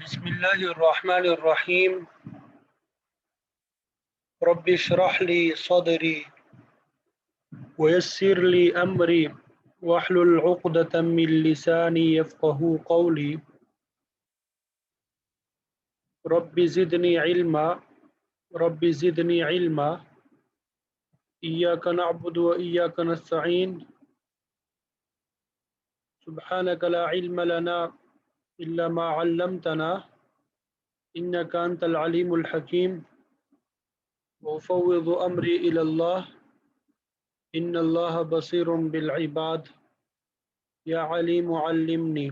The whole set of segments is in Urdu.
بسم الله الرحمن الرحيم. رب اشرح لي صدري ويسر لي أمري واحلل عقدة من لساني يفقه قولي. رب زدني علما رب زدني علما. إياك نعبد وإياك نستعين. سبحانك لا علم لنا إلا ما علمتنا إنك أنت العليم الحكيم. وأفوض أمري إلى الله إن الله بصير بالعباد. يا عليم علمني.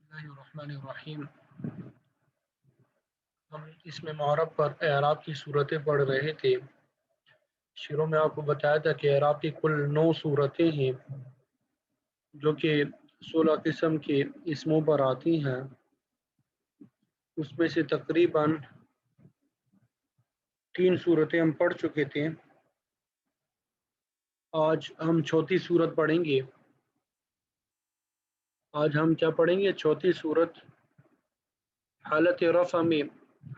بسم اللہ الرحمن الرحیم. ہم اس میں محرب پر اعراب کی صورتیں پڑھ رہے تھے. شروع میں آپ کو بتایا تھا کہ اعراب کی کل 9 صورتیں ہیں جو کہ 16 قسم کے اسموں پر آتی ہیں. اس میں سے تقریباً 3 صورتیں ہم پڑھ چکے تھے. آج ہم چوتھی صورت پڑھیں گے. آج ہم کیا پڑھیں گے؟ چوتھی صورت حالت رفع میں.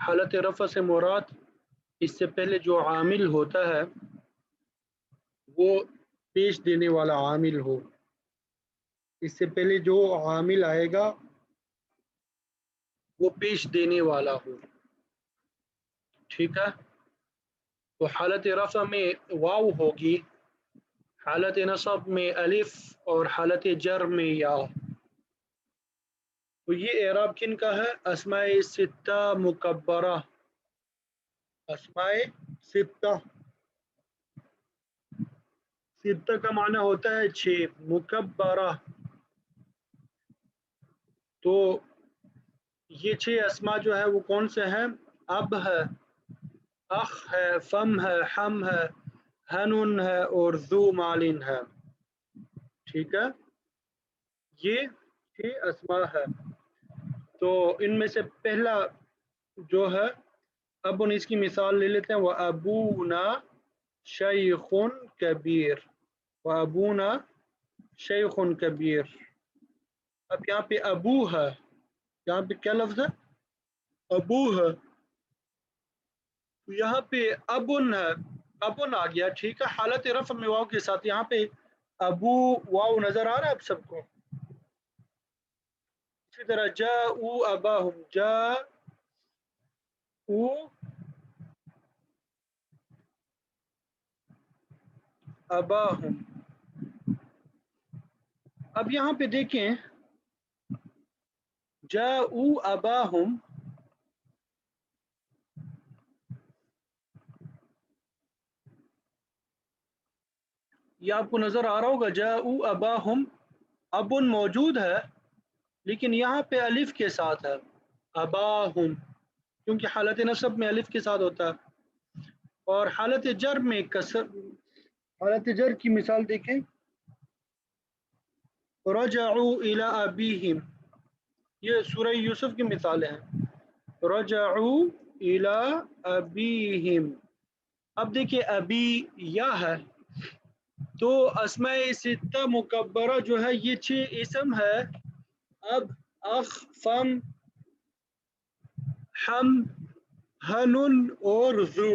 حالت رفع سے مراد اس سے پہلے جو عامل ہوتا ہے وہ پیش دینے والا عامل ہو. اس سے پہلے جو عامل آئے گا وہ پیش دینے والا ہو. ٹھیک ہے. تو حالت رفع میں واو ہوگی، حالت نصب میں الف اور حالت جر میں یا. تو یہ اعراب کن کا ہے؟ اسماء ستہ مکبرہ. اسماء ستہ. ستہ کا معنی ہوتا ہے 6، مکبرہ. تو یہ 6 اسماء جو ہے وہ کون سے ہیں؟ اب ہے، اخ ہے، فم ہے، حم ہے، ہنن ہے اور ذو مالن ہے. ٹھیک ہے. یہ 6 اسماء ہے. تو ان میں سے پہلا جو ہے ابن، اس کی مثال لے لیتے ہیں. وہ ابونا شیخ کبیر. وہ ابونا شیخ کبیر. اب یہاں پہ ابو ہے، یہاں پہ کیا لفظ ہے؟ ابو ہے. یہاں پہ ابن ہے، ابن آ گیا. ٹھیک ہے. حالت رفع میں واو کے ساتھ. یہاں پہ ابو واو نظر آ رہا ہے اب سب کو. اسی طرح جاءوا اباہم، جاءوا اباہم. اب یہاں پہ دیکھیں جاءوا اباہم، یہ آپ کو نظر آ رہا ہوگا. جاءوا اباہم، ابن موجود ہے لیکن یہاں پہ الف کے ساتھ ہے اباہم، کیونکہ حالت نصب میں الف کے ساتھ ہوتا ہے. اور حالت جر میں کسر. حالت جر کی مثال دیکھیں. رجعوا الی ابیہم، یہ سورہ یوسف کی مثالیں ہیں. رجعوا الی ابیہم. اب دیکھیں ابی یا ہے تو اسماء ستہ مکبرہ جو ہے یہ 6 اسم ہے. اب، اخ، فم، حم، ہنن اور ذو.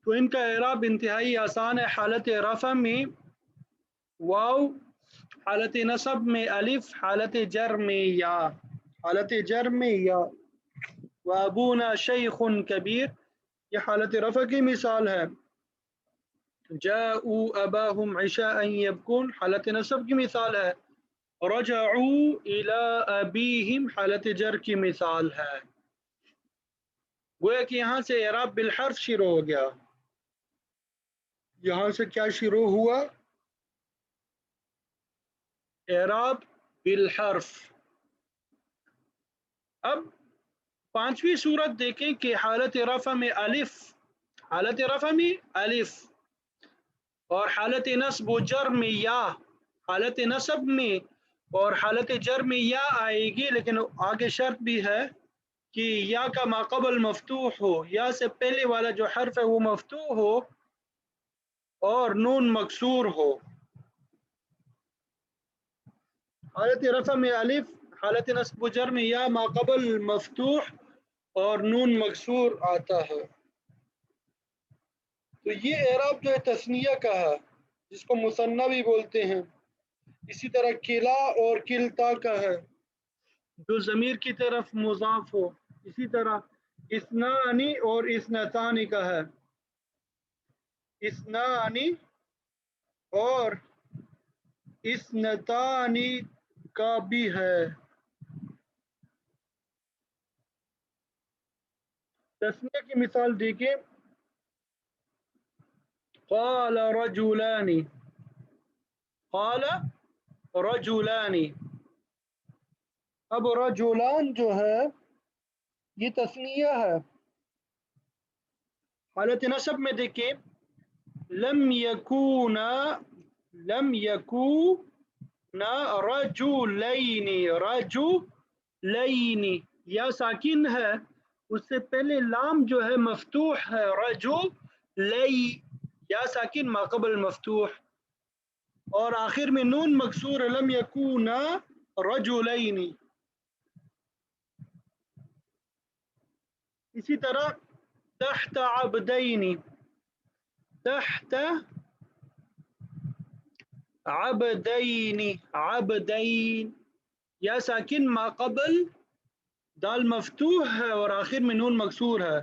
تو ان کا اعراب انتہائی آسان ہے. حالت رفع میں واو، حالت نصب میں الف، حالت جر میں یا. حالت جر میں یا. وابونا شیخ کبیر، یہ حالت رفع کی مثال ہے. جاءوا اباہم عشاء یبکون، حالت نصب کی مثال ہے. رجعوا الی ابیہم حالت جر کی مثال ہے. گویا کہ یہاں سے اعراب بالحرف شروع ہو گیا. یہاں سے کیا شروع ہوا؟ اعراب بالحرف. اب 5ویں صورت دیکھیں کہ حالت رفع میں الف، حالت رفع میں الف اور حالت نصب و جر میں یا. حالت نصب میں اور حالت جر میں یا آئے گی، لیکن آگے شرط بھی ہے کہ یا کا ماقبل مفتوح ہو، یا سے پہلے والا جو حرف ہے وہ مفتوح ہو اور نون مکسور ہو. حالت رفع میں الف، حالت نصب و جر میں یا ماقبل مفتوح اور نون مکسور آتا ہے. تو یہ اعراب جو ہے تثنیہ کا ہے جس کو مثنیٰ بھی بولتے ہیں. اسی طرح کلا اور کلتا کا ہے جو ضمیر کی طرف مضاف ہو. اسی طرح اثنانی اور اثنتانی کا ہے، اثنانی اور اثنتانی کا بھی ہے. تسنیہ کی مثال دیکھیں، قال رجلان، قال رجلان. اب رجلان جو ہے یہ تسنیہ ہے. حالت نصب میں دیکھیں، لم یکون، لم یکون رجلین، رجلین یا ساکن ہے، اس سے پہلے لام جو ہے مفتوح ہے، رجلی یا ساکن ماقبل مفتوح، اور آخر میں نون مکسور ہے، لم یکون رجلین. اسی طرح تحت عبدین، تحت عبدین، عبدین یا ساکن ماقبل دال مفتوح ہے اور آخر میں نون مکسور ہے.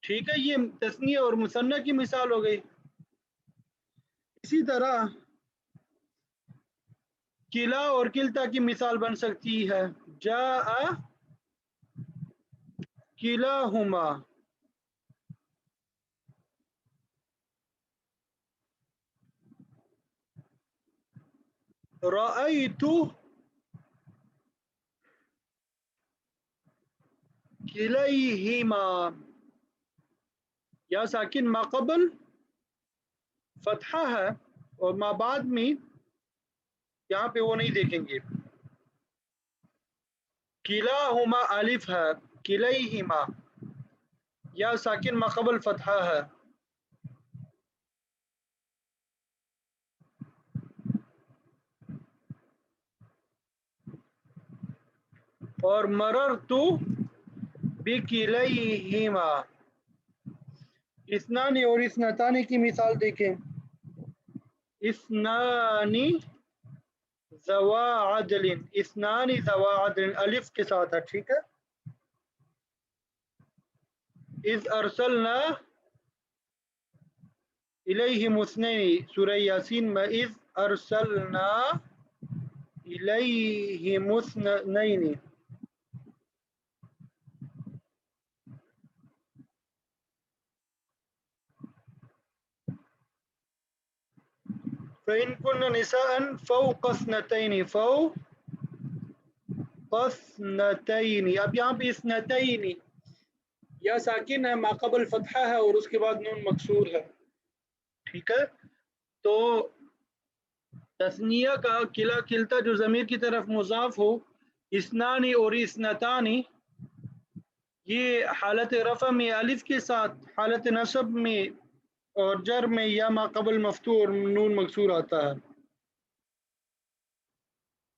ٹھیک ہے، یہ تثنیہ اور مثنیٰ کی مثال ہو گئی. اسی طرح کلا اور کلتا کی مثال بن سکتی ہے، جاء کلاہما، رأیت کلیہما یا ساکن ما قبل فتحہ ہے اور ما بعد میں یہاں پہ وہ نہیں دیکھیں گے. کلاہما الف ہے، کلیہما یا ساکن ما قبل فتحہ ہے. اور مررت بکلیہما. اثنان اور اثنتان کی مثال دیکھیں، اثنان ذوا عدل، اثنان ذوا عدل الف کے ساتھ ہے. ٹھیک ہے، اذ ارسلنا الیہم اثنین، سورہ یاسین میں اذ ارسلنا الیہم اثنین. فإن كن نساء فوق اثنتين، فوق اثنتين. اب یہاں پہ اثنتين یا ساکن ہے، ما قبل فتحہ ہے اور اس کے بعد نون مکسور ہے. ٹھیک ہے، تو تثنیہ کا کلا کلتا جو ضمیر کی طرف مضاف ہو، اثنانی اور اثنتانی، یہ حالت رفع میں الف کے ساتھ، حالت نصب میں اور جر میں یا ما قبل مفتوح اور نون مکسور آتا ہے.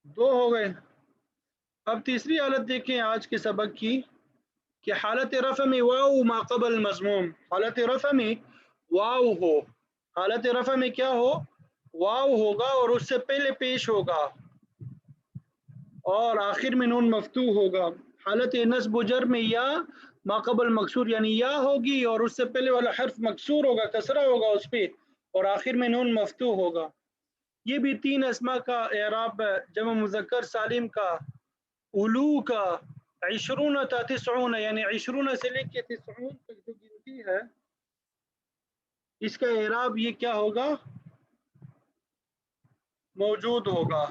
دو ہو گئے. اب تیسری حالت دیکھیں آج کے سبق کی، کہ حالت رفع میں واو ما قبل مضموم، حالت رفع میں واو ہو، حالت رفع میں کیا ہو، واو ہوگا اور اس سے پہلے پیش ہوگا اور آخر میں نون مفتوح ہوگا. حالت نصب و جر میں یا ما قبل مکسور یعنی یا ہوگی اور اس سے پہلے والا حرف مکسور ہوگا، کسرہ ہوگا اس پہ اور آخر میں نون مفتوح ہوگا. یہ بھی تین اسماء کا اعراب جمع مذکر سالم کا، اولو کا، عشرون تا تسعون یعنی عشرون سے لے کے تسعون تک جو گنتی ہے اس کا اعراب یہ کیا ہوگا، موجود ہوگا.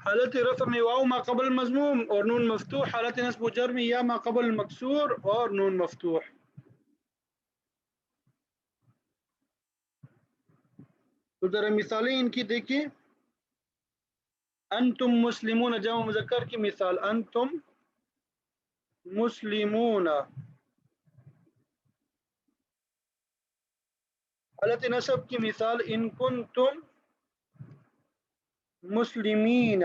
حالت رفع میں واو ما قبل مضموم اور نون مفتوح، حالت نصب و جر میں یا ما قبل مکسور اور نون مفتوح. تو ذرا مثالیں ان کی دیکھیں، انتم مسلمون جمع مذکر کی مثال انتم مسلمون. حالت نصب کی مثال ان کنتم مسلمین.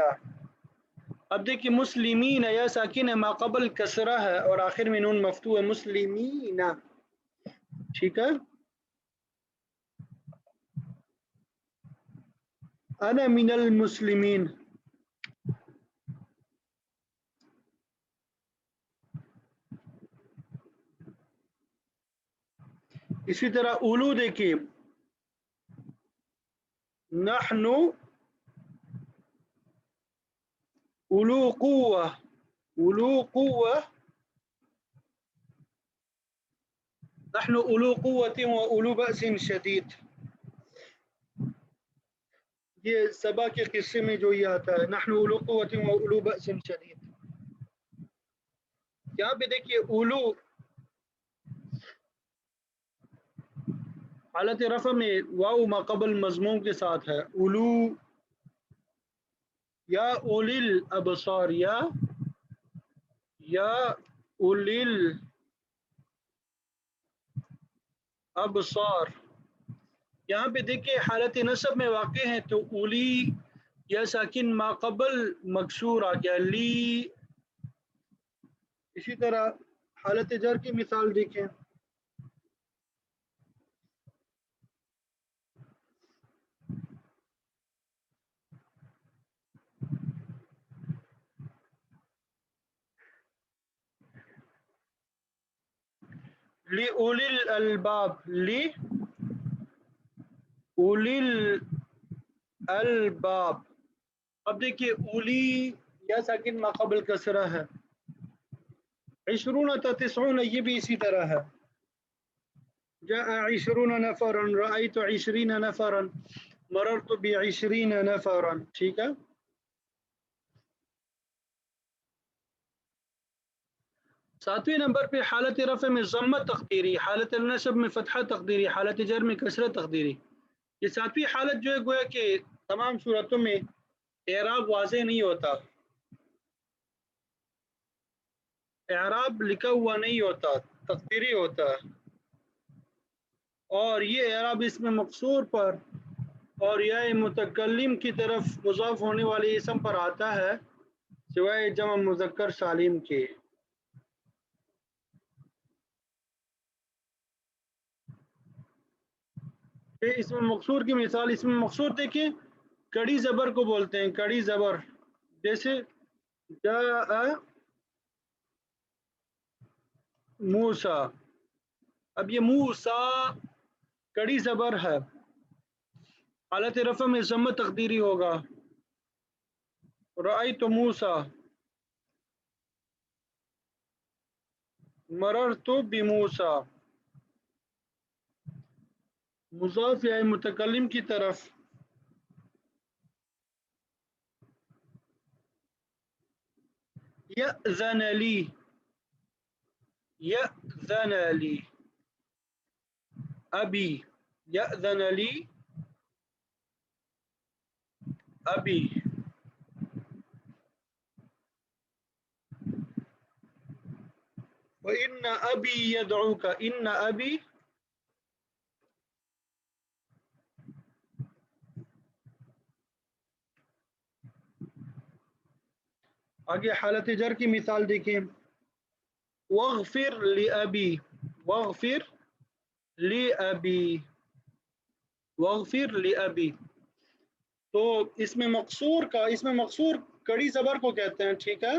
اب دیکھیے مسلمین یا ساکن ہے، ما قبل کسرہ ہے اور آخر میں نون مفتوح ہے، مسلمین. ٹھیک ہے. انا من المسلمین. اسی طرح اولو دیکھیے نحن اولو قوہ، اولو قوہ، نحن اولو قوة و اولو بأس شدید. یہ سبا کے قصے میں جو یہ آتا ہے نحن اولو قوة و اولو بأس شدید. یہاں پہ دیکھیے اولو حالت رفع میں واو ما قبل مضموم کے ساتھ ہے، اولو یا اولی الابصار یا اولی الابصار. یہاں پہ دیکھیں حالت نصب میں واقع ہیں تو اولی یا ساکن ما قبل مکسور آ گیا لی. اسی طرح حالت جر کی مثال دیکھیں لی اولی الالباب، لی اولی الالباب. اب دیکھیے اولی یا ساکن ما قبل کسرہ ہے، عشرون تا تسعون یہ بھی اسی طرح ہے، جاء عشرون نفرا رأيت عشرین نفرا مررت بعشرین نفرا. ٹھیک ہے. ساتویں نمبر پہ حالت رفع میں ضمہ تقدیری، حالت نصب میں فتحہ تقدیری، حالت جر میں کسرہ تقدیری. یہ ساتویں حالت جو ہے گویا کہ تمام صورتوں میں اعراب واضح نہیں ہوتا، اعراب لکھا ہوا نہیں ہوتا، تقدیری ہوتا ہے. اور یہ اعراب اس میں مقصور پر اور یا متکلم کی طرف مضاف ہونے والے اسم پر آتا ہے سوائے جمع مذکر سالم کے. اس میں مقصور کی مثال، اس میں مقصور دیکھیں کڑی زبر کو بولتے ہیں، کڑی زبر، جیسے جاء موسیٰ. اب یہ موسیٰ کڑی زبر ہے، حالت رفع میں ضمہ تقدیری ہوگا رأیت موسیٰ، مررت بموسیٰ. مضاف یا متکلم کی طرف یأذن لی، یأذن لی ابی، یأذن لی ابی. وَإِنَّ أَبِي يَدْعُوكَ، إِنَّ أَبِي. آگے حالت جر کی مثال دیکھیں وَاغْفِرْ لِأَبِي، وَاغْفِرْ لِأَبِي، وَاغْفِرْ لِأَبِي. تو اس میں مقصور کڑی زبر کو کہتے ہیں. ٹھیک ہے.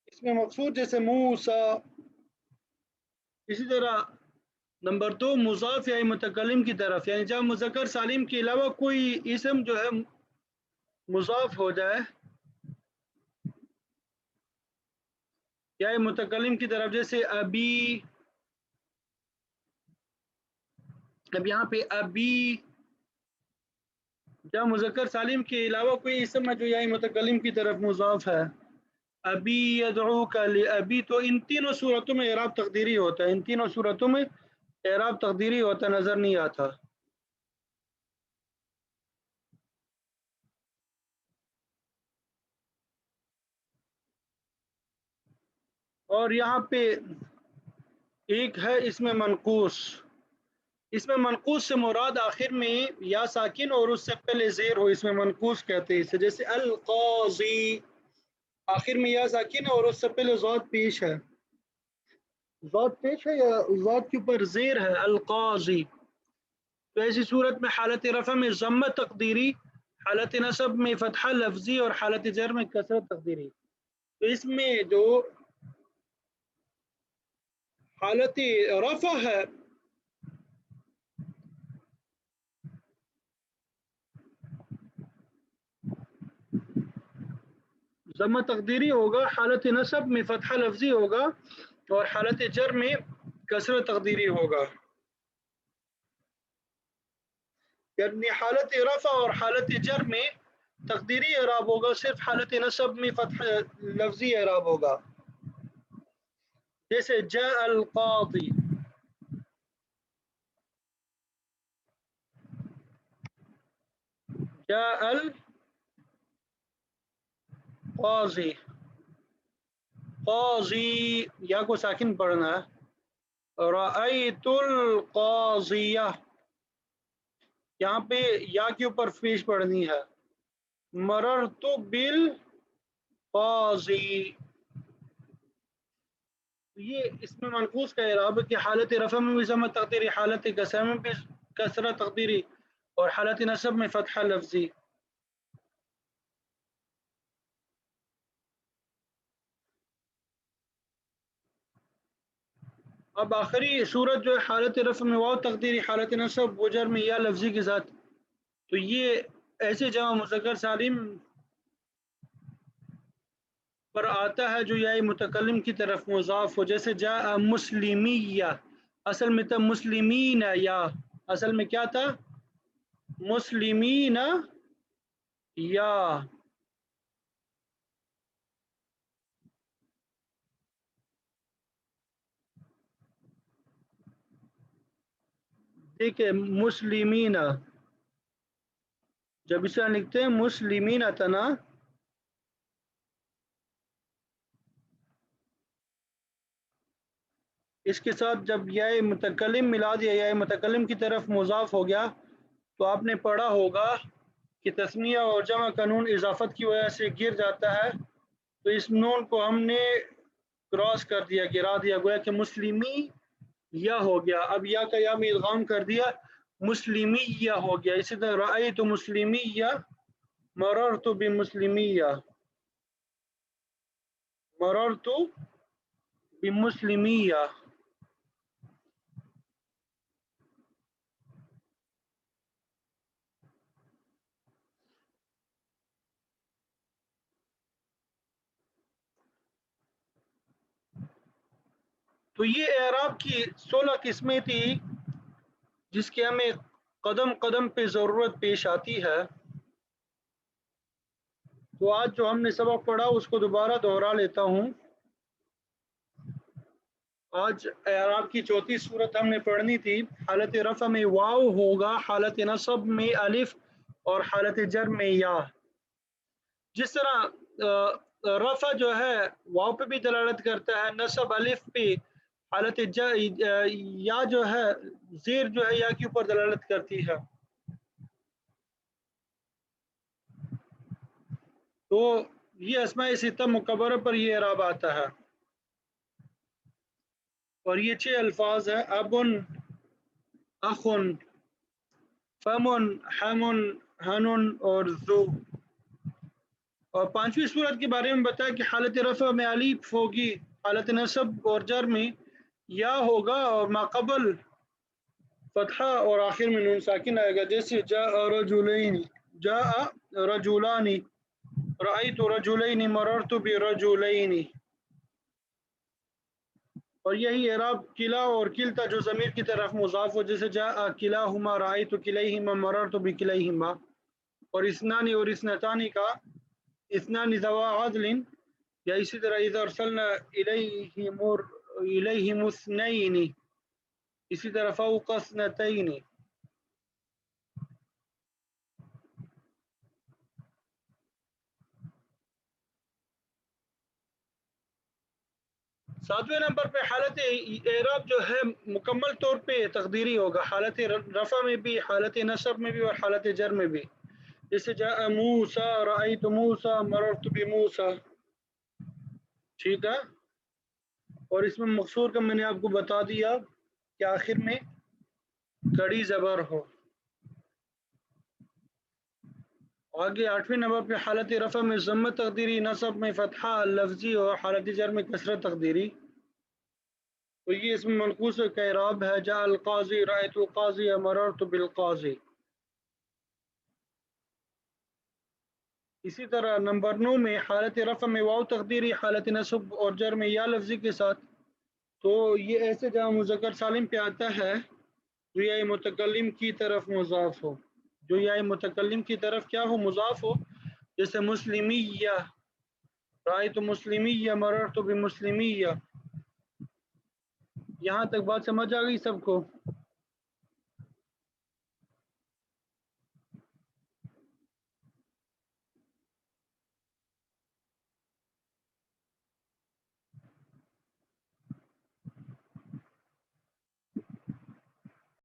اس میں مقصور جیسے موسیٰ. اسی طرح نمبر 2 مضاف یا متکلم کی طرف، یعنی جب مذکر سالم کے علاوہ کوئی اسم جو ہے مضاف ہو جائے یا متکلم کی طرف، جیسے ابی. اب یہاں پہ ابی جب مذکر سالم کے علاوہ کوئی اسم ہے جو یا متکلم کی طرف مضاف ہے، ابی یدعوک لابی، تو ان تینوں صورتوں میں اعراب تقدیری ہوتا ہے، ان تینوں صورتوں میں اعراب تقدیری ہوتا نظر نہیں آتا. اور یہاں پہ ایک ہے اس میں منقوص. اس میں منقوص سے مراد آخر میں یا ساکن اور اس سے پہلے زیر ہو، اس میں منقوص کہتے ہیں اسے. جیسے القاضی، آخر میں یا ساکن ہے اور اس سے پہلے ضاد پیش ہے. ضاد پیش ہے یا ضاد کے اوپر زیر ہے، القاضی. تو ایسی صورت میں حالت رفع میں ضمہ تقدیری، حالت نصب میں فتحہ لفظی اور حالت جر میں کسرت تقدیری. تو اس میں جو حالت رفع ہے ضمہ تقدیری ہوگا، حالت نصب میں فتحہ لفظی ہوگا اور حالت جر میں کسرت تقدیری ہوگا. یعنی حالت رفع اور حالت جر میں تقدیری اعراب ہوگا، صرف حالت نصب میں فتح لفظی اعراب ہوگا. جیسے جاء القاضی، جاء القاضی، قاضی یا کو ساکن پڑھنا ہے. رأیت القاضیہ، یہاں پہ یا کے اوپر پیش پڑھنی ہے. مررت بالقاضی، یہ اس میں منقوص کا اعراب ہے کہ حالت رفع میں بھی ضمہ تقدیری، حالت کسر میں بھی کسرہ تقدیری اور حالت نصب میں فتحہ لفظی. اب آخری صورت جو ہے حالت رفع میں واو تقدیری، حالت نصب و جر میں یا لفظی کے ساتھ. تو یہ ایسے جمع مذکر سالم پر آتا ہے جو یا متکلم کی طرف مضاف ہو. جیسے جاء مسلمیہ، اصل میں تھا مسلمین، یا اصل میں کیا تھا؟ مسلمین یا. دیکھیں مسلمین، جب اسے لکھتے ہیں مسلمین تنا، اس کے ساتھ جب یا متکلم ملا دیا، یا متکلم کی طرف مضاف ہو گیا، تو آپ نے پڑھا ہوگا کہ تثنیہ اور جمع کا نون اضافت کی وجہ سے گر جاتا ہے. تو اس نون کو ہم نے کراس کر دیا، گرا دیا، گویا کہ مسلمی یا ہو گیا. اب یا کا یا میں ادغام کر دیا، مسلمی یا ہو گیا. اسی طرح رأیت مسلمی یا، مررت بمسلمی یا، مررت بمسلمی یا. تو یہ اعراب کی 16 قسمیں تھی جس کی ہمیں قدم قدم پہ ضرورت پیش آتی ہے. تو آج جو ہم نے سبق پڑھا اس کو دوبارہ دہرا لیتا ہوں. آج اعراب کی چوتھی صورت ہم نے پڑھنی تھی. حالت رفع میں واو ہوگا، حالت نصب میں الف اور حالت جر میں یا. جس طرح رفع جو ہے واو پہ بھی دلالت کرتا ہے، نصب الف پہ، حالت یا جو ہے زیر جو ہے یا کے اوپر دلالت کرتی ہے. تو یہ اسماء ستہ مکبرہ پر یہ اعراب آتا ہے. اور یہ 6 الفاظ ہیں: ابن، اخن، فمن، حمن، ہنن اور ذو. اور پانچویں صورت کے بارے میں بتایا کہ حالت رفع میں الف ہوگی، حالت نصب اور جر میں یا ہوگا اور ماقبل فتحہ اور آخر میں نون ساکن آئے گا. جیسے جاء رجلین، جاء رجلان، رأیت رجلین، مررت برجلین. اور یہی اعراب کلا اور کلتا جو ضمیر کی طرف مضاف ہو، جیسے جاء کلاہما، رأیت کلیہما، مررت بکلیہما. اور اثنان اور اثنتان کا اثنان ذوا عدل، یا اسی طرح اذا ارسلنا الیہم اثنین، اسی طرح فوق اثنتین. 7ویں نمبر پہ حالت اعراب جو ہے مکمل طور پہ تقدیری ہوگا، حالت رفع میں بھی، حالت نصب میں بھی اور حالت جر میں بھی. جیسے جاء موسیٰ، رأیت موسیٰ، مررت بموسیٰ. ٹھیک ہے، اور اس میں مقصور کا میں نے آپ کو بتا دیا کہ آخر میں کڑی زبر ہو. آگے 8ویں نمبر پہ حالت رفع میں ضمہ تقدیری، نصب میں فتحہ لفظی اور حالت جر میں کسرت تقدیری. تو یہ اس میں منقوص کا اعراب ہے، جاء القاضی، رأیت القاضی، مررت بالقاضی. اسی طرح نمبر 9 میں حالت رفع میں واو تقدیری، حالت نصب اور جر میں یا لفظی کے ساتھ. تو یہ ایسے جہاں مذکر سالم پہ آتا ہے جو یا متکلم کی طرف مضاف ہو، جو یا متکلم کی طرف کیا ہو، مضاف ہو. جیسے مسلمیہ، رأیت مسلمیہ، مررت بمسلمیہ. یہاں تک بات سمجھ آ گئی سب کو؟